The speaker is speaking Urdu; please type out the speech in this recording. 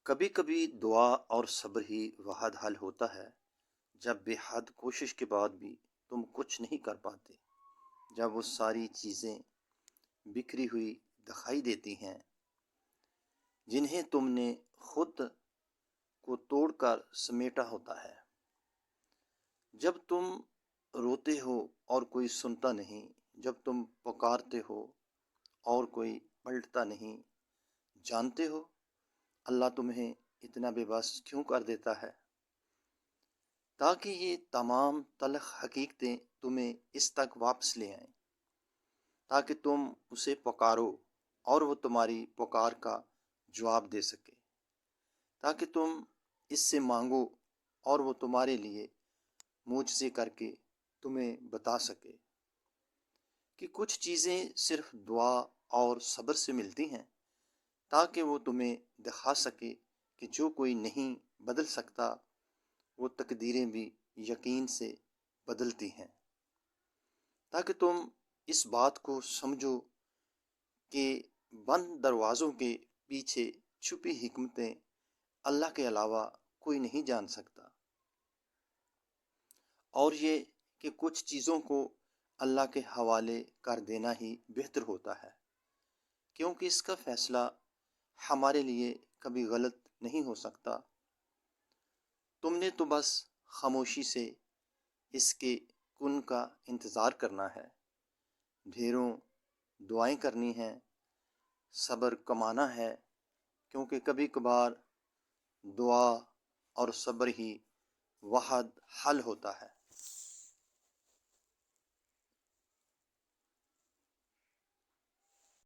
کبھی کبھی دعا اور صبر ہی واحد حل ہوتا ہے جب بے حد کوشش کے بعد بھی تم کچھ نہیں کر پاتے، جب وہ ساری چیزیں بکھری ہوئی دکھائی دیتی ہیں جنہیں تم نے خود کو توڑ کر سمیٹا ہوتا ہے، جب تم روتے ہو اور کوئی سنتا نہیں، جب تم پکارتے ہو اور کوئی پلٹتا نہیں۔ جانتے ہو اللہ تمہیں اتنا بے بس کیوں کر دیتا ہے؟ تاکہ یہ تمام تلخ حقیقتیں تمہیں اس تک واپس لے آئیں، تاکہ تم اسے پکارو اور وہ تمہاری پکار کا جواب دے سکے، تاکہ تم اس سے مانگو اور وہ تمہارے لیے معجزے کر کے تمہیں بتا سکے کہ کچھ چیزیں صرف دعا اور صبر سے ملتی ہیں، تاکہ وہ تمہیں دکھا سکے کہ جو کوئی نہیں بدل سکتا وہ تقدیریں بھی یقین سے بدلتی ہیں، تاکہ تم اس بات کو سمجھو کہ بند دروازوں کے پیچھے چھپی حکمتیں اللہ کے علاوہ کوئی نہیں جان سکتا، اور یہ کہ کچھ چیزوں کو اللہ کے حوالے کر دینا ہی بہتر ہوتا ہے، کیونکہ اس کا فیصلہ ہمارے لیے کبھی غلط نہیں ہو سکتا۔ تم نے تو بس خاموشی سے اس کے کن کا انتظار کرنا ہے، ڈھیروں دعائیں کرنی ہیں، صبر کمانا ہے، کیونکہ کبھی کبھار دعا اور صبر ہی واحد حل ہوتا ہے۔